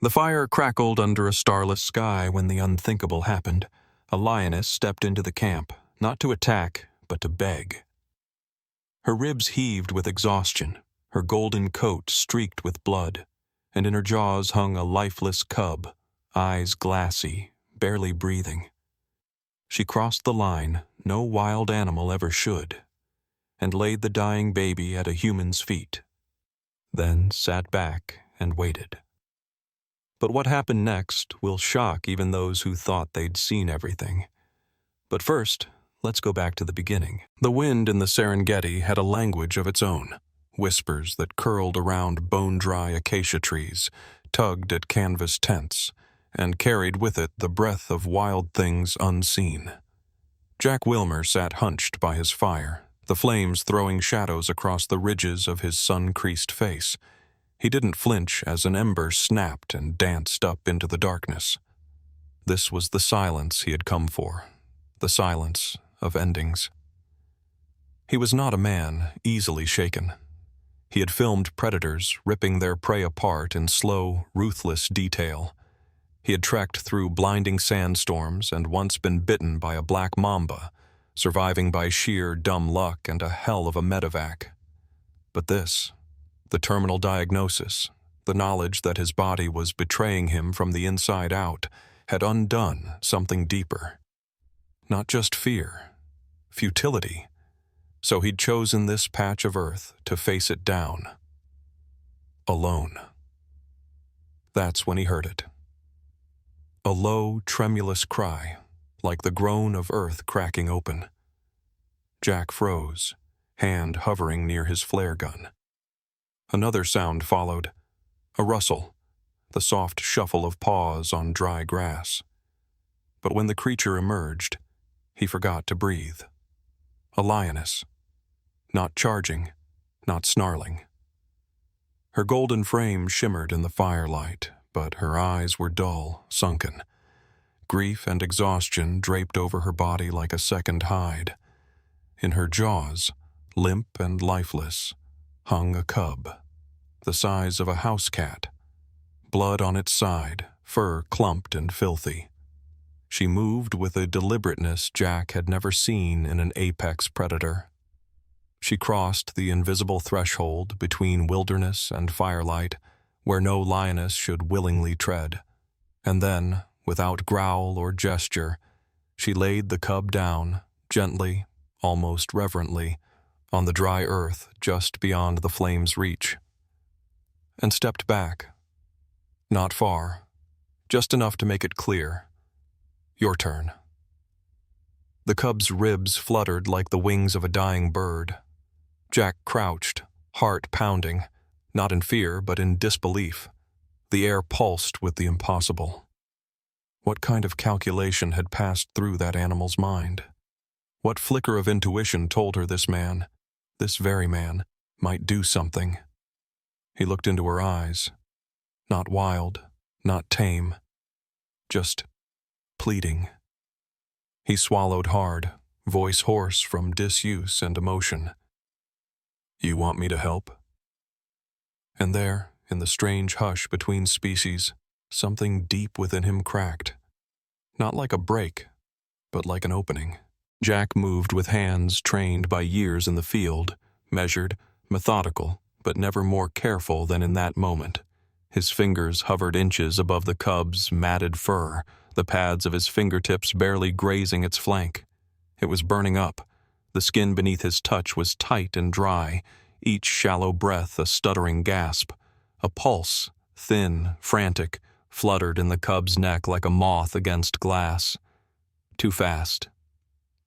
The fire crackled under a starless sky when the unthinkable happened. A lioness stepped into the camp, not to attack, but to beg. Her ribs heaved with exhaustion, her golden coat streaked with blood, and in her jaws hung a lifeless cub, eyes glassy, barely breathing. She crossed the line no wild animal ever should, and laid the dying baby at a human's feet, then sat back and waited. But what happened next will shock even those who thought they'd seen everything. But first, let's go back to the beginning. The wind in the Serengeti had a language of its own, whispers that curled around bone-dry acacia trees, tugged at canvas tents, and carried with it the breath of wild things unseen. Jack Wilmer sat hunched by his fire, the flames throwing shadows across the ridges of his sun-creased face. He didn't flinch as an ember snapped and danced up into the darkness. This was the silence he had come for, the silence of endings. He was not a man easily shaken. He had filmed predators ripping their prey apart in slow, ruthless detail. He had trekked through blinding sandstorms and once been bitten by a black mamba, surviving by sheer dumb luck and a hell of a medevac. But this, the terminal diagnosis, the knowledge that his body was betraying him from the inside out, had undone something deeper. Not just fear, futility. So he'd chosen this patch of earth to face it down. Alone. That's when he heard it. A low, tremulous cry, like the groan of earth cracking open. Jack froze, hand hovering near his flare gun. Another sound followed, a rustle, the soft shuffle of paws on dry grass. But when the creature emerged, he forgot to breathe. A lioness. Not charging, not snarling. Her golden frame shimmered in the firelight, but her eyes were dull, sunken. Grief and exhaustion draped over her body like a second hide. In her jaws, limp and lifeless, hung a cub, the size of a house cat. Blood on its side, fur clumped and filthy. She moved with a deliberateness Jack had never seen in an apex predator. She crossed the invisible threshold between wilderness and firelight, where no lioness should willingly tread. And then, without growl or gesture, she laid the cub down, gently, almost reverently, on the dry earth just beyond the flame's reach. And stepped back. Not far, just enough to make it clear. Your turn. The cub's ribs fluttered like the wings of a dying bird. Jack crouched, heart pounding, not in fear but in disbelief. The air pulsed with the impossible. What kind of calculation had passed through that animal's mind? What flicker of intuition told her this man, this very man, might do something? He looked into her eyes. Not wild, not tame, just pleading. He swallowed hard, voice hoarse from disuse and emotion. You want me to help? And there, in the strange hush between species, something deep within him cracked. Not like a break, but like an opening. Jack moved with hands trained by years in the field, measured, methodical, but never more careful than in that moment. His fingers hovered inches above the cub's matted fur, the pads of his fingertips barely grazing its flank. It was burning up. The skin beneath his touch was tight and dry, each shallow breath a stuttering gasp. A pulse, thin, frantic, fluttered in the cub's neck like a moth against glass. Too fast.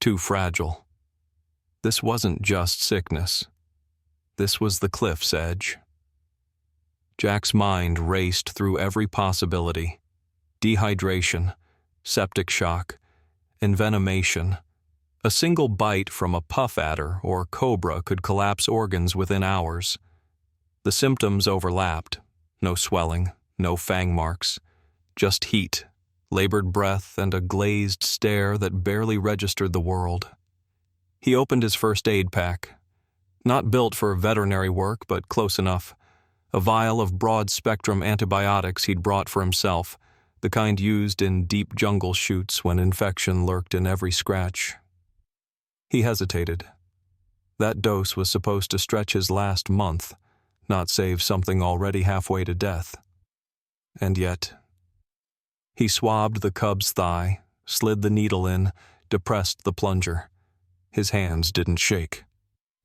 Too fragile. This wasn't just sickness. This was the cliff's edge. Jack's mind raced through every possibility. Dehydration, septic shock, envenomation. A single bite from a puff adder or cobra could collapse organs within hours. The symptoms overlapped. No swelling, no fang marks. Just heat, labored breath, and a glazed stare that barely registered the world. He opened his first aid pack. Not built for veterinary work, but close enough. a vial of broad-spectrum antibiotics he'd brought for himself, the kind used in deep jungle chutes when infection lurked in every scratch. He hesitated. That dose was supposed to stretch his last month, not save something already halfway to death. And yet, he swabbed the cub's thigh, slid the needle in, depressed the plunger. His hands didn't shake.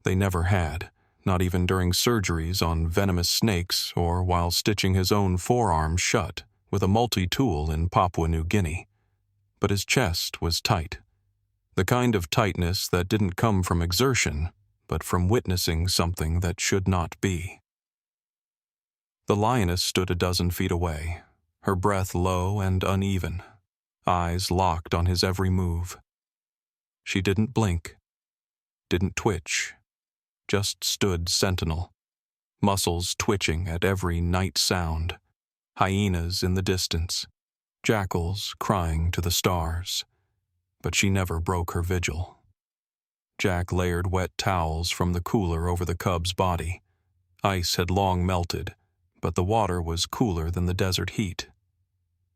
They never had, not even during surgeries on venomous snakes or while stitching his own forearm shut with a multi-tool in Papua New Guinea. But his chest was tight. The kind of tightness that didn't come from exertion, but from witnessing something that should not be. The lioness stood a dozen feet away, her breath low and uneven, eyes locked on his every move. She didn't blink, didn't twitch, just stood sentinel, muscles twitching at every night sound, hyenas in the distance, jackals crying to the stars. But she never broke her vigil. Jack layered wet towels from the cooler over the cub's body. Ice had long melted, but the water was cooler than the desert heat.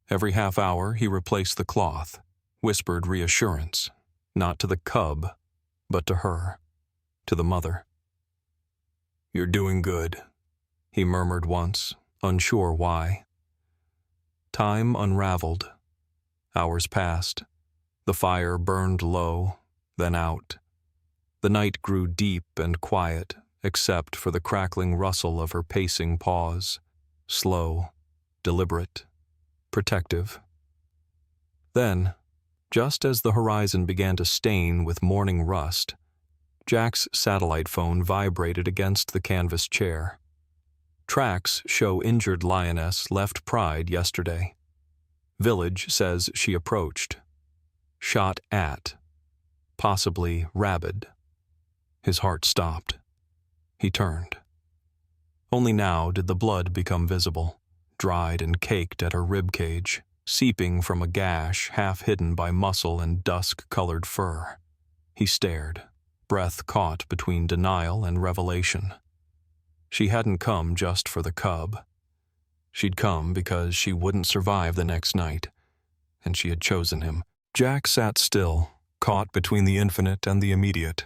Every half hour he replaced the cloth, whispered reassurance, not to the cub, but to her, to the mother. "You're doing good," he murmured once, unsure why. Time unraveled. Hours passed. The fire burned low, then out. The night grew deep and quiet, except for the crackling rustle of her pacing paws, slow, deliberate, protective. Then, just as the horizon began to stain with morning rust, Jack's satellite phone vibrated against the canvas chair. Tracks show injured lioness left Pride yesterday. Village says she approached. Shot at. Possibly rabid. His heart stopped. He turned. Only now did the blood become visible, dried and caked at her rib cage, seeping from a gash half hidden by muscle and dusk-colored fur. He stared, breath caught between denial and revelation. She hadn't come just for the cub. She'd come because she wouldn't survive the next night, and she had chosen him. Jack sat still, caught between the infinite and the immediate.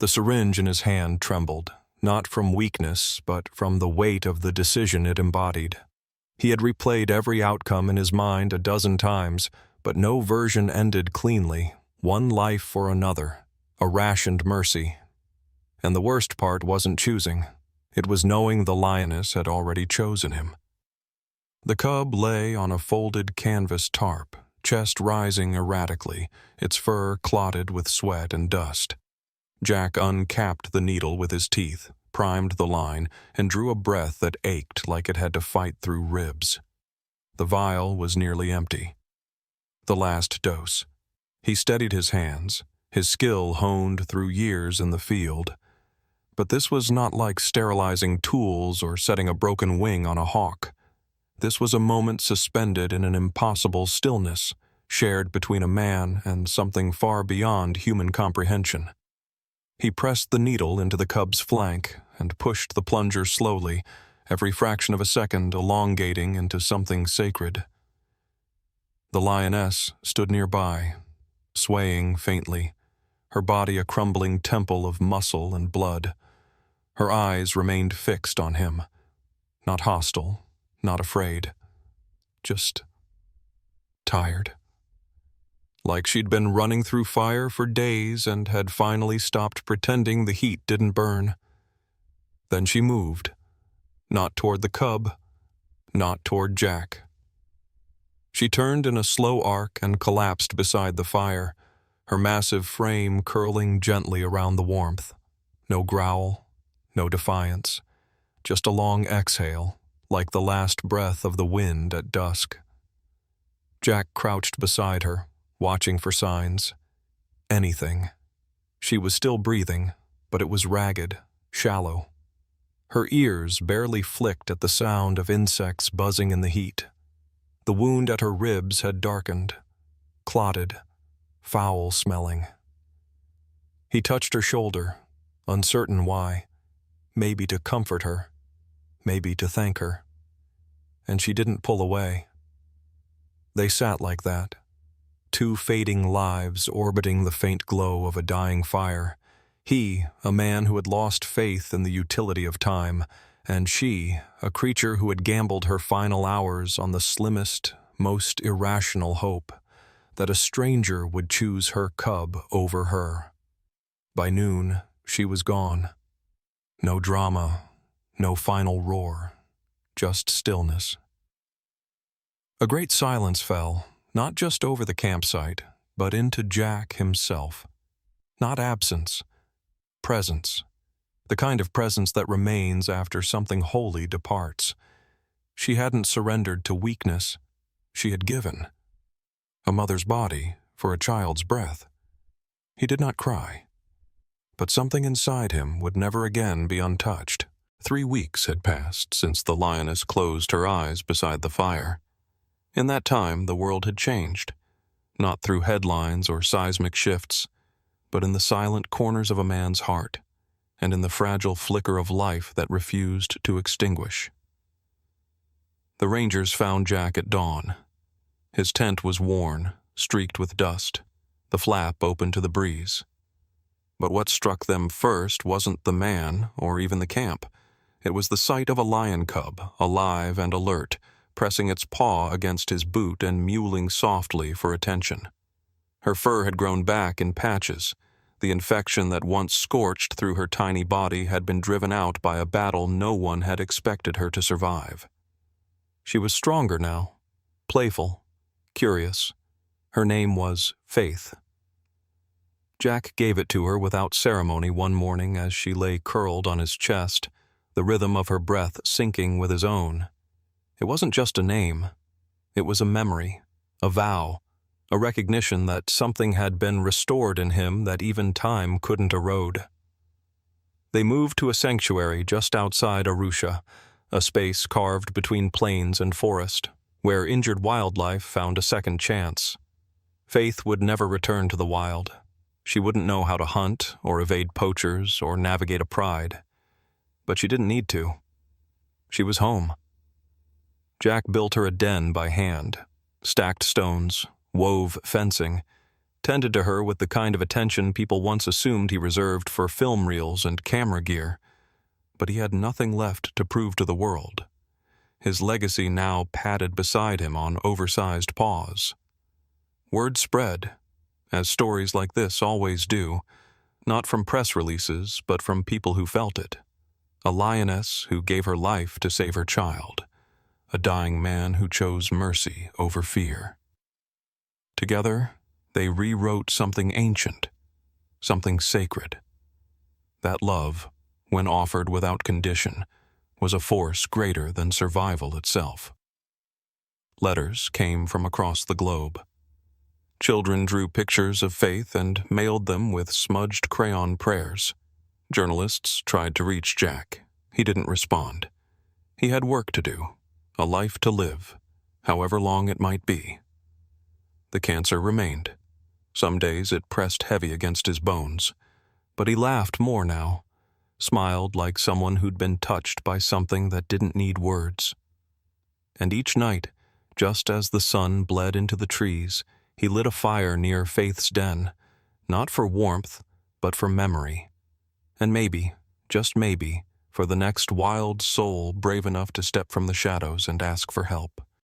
The syringe in his hand trembled, not from weakness, but from the weight of the decision it embodied. He had replayed every outcome in his mind a dozen times, but no version ended cleanly, one life for another, a rationed mercy. And the worst part wasn't choosing. It was knowing the lioness had already chosen him. The cub lay on a folded canvas tarp, chest rising erratically, its fur clotted with sweat and dust. Jack uncapped the needle with his teeth, primed the line, and drew a breath that ached like it had to fight through ribs. The vial was nearly empty. The last dose. He steadied his hands, his skill honed through years in the field. But this was not like sterilizing tools or setting a broken wing on a hawk. This was a moment suspended in an impossible stillness, shared between a man and something far beyond human comprehension. He pressed the needle into the cub's flank and pushed the plunger slowly, every fraction of a second elongating into something sacred. The lioness stood nearby, swaying faintly, her body a crumbling temple of muscle and blood. Her eyes remained fixed on him, not hostile, not afraid, just tired. Like she'd been running through fire for days and had finally stopped pretending the heat didn't burn. Then she moved, not toward the cub, not toward Jack. She turned in a slow arc and collapsed beside the fire, her massive frame curling gently around the warmth. No growl, no defiance, just a long exhale, like the last breath of the wind at dusk. Jack crouched beside her, watching for signs. Anything. She was still breathing, but it was ragged, shallow. Her ears barely flicked at the sound of insects buzzing in the heat. The wound at her ribs had darkened, clotted, foul-smelling. He touched her shoulder, uncertain why, maybe to comfort her, maybe to thank her. And she didn't pull away. They sat like that, two fading lives orbiting the faint glow of a dying fire. He, a man who had lost faith in the utility of time, and she, a creature who had gambled her final hours on the slimmest, most irrational hope that a stranger would choose her cub over her. By noon, she was gone. No drama, no final roar, just stillness. A great silence fell, not just over the campsite, but into Jack himself. Not absence, presence. The kind of presence that remains after something holy departs. She hadn't surrendered to weakness. She had given. A mother's body for a child's breath. He did not cry. But something inside him would never again be untouched. 3 weeks had passed since the lioness closed her eyes beside the fire. In that time, the world had changed. Not through headlines or seismic shifts, but in the silent corners of a man's heart, and in the fragile flicker of life that refused to extinguish. The Rangers found Jack at dawn. His tent was worn, streaked with dust, the flap open to the breeze. But what struck them first wasn't the man or even the camp. It was the sight of a lion cub, alive and alert, pressing its paw against his boot and mewling softly for attention. Her fur had grown back in patches. The infection that once scorched through her tiny body had been driven out by a battle no one had expected her to survive. She was stronger now, playful, curious. Her name was Faith. Jack gave it to her without ceremony one morning as she lay curled on his chest, the rhythm of her breath syncing with his own. It wasn't just a name. It was a memory, a vow, a recognition that something had been restored in him that even time couldn't erode. They moved to a sanctuary just outside Arusha, a space carved between plains and forest, where injured wildlife found a second chance. Faith would never return to the wild. She wouldn't know how to hunt or evade poachers or navigate a pride. But she didn't need to. She was home. Jack built her a den by hand, stacked stones, wove fencing, tended to her with the kind of attention people once assumed he reserved for film reels and camera gear. But he had nothing left to prove to the world. His legacy now padded beside him on oversized paws. Word spread, as stories like this always do, not from press releases, but from people who felt it. A lioness who gave her life to save her child. A dying man who chose mercy over fear. Together, they rewrote something ancient, something sacred. That love, when offered without condition, was a force greater than survival itself. Letters came from across the globe. Children drew pictures of Faith and mailed them with smudged crayon prayers. Journalists tried to reach Jack. He didn't respond. He had work to do. A life to live, however long it might be. The cancer remained. Some days it pressed heavy against his bones, but he laughed more now, smiled like someone who'd been touched by something that didn't need words. And each night, just as the sun bled into the trees, he lit a fire near Faith's den, not for warmth, but for memory. And maybe, just maybe, for the next wild soul brave enough to step from the shadows and ask for help.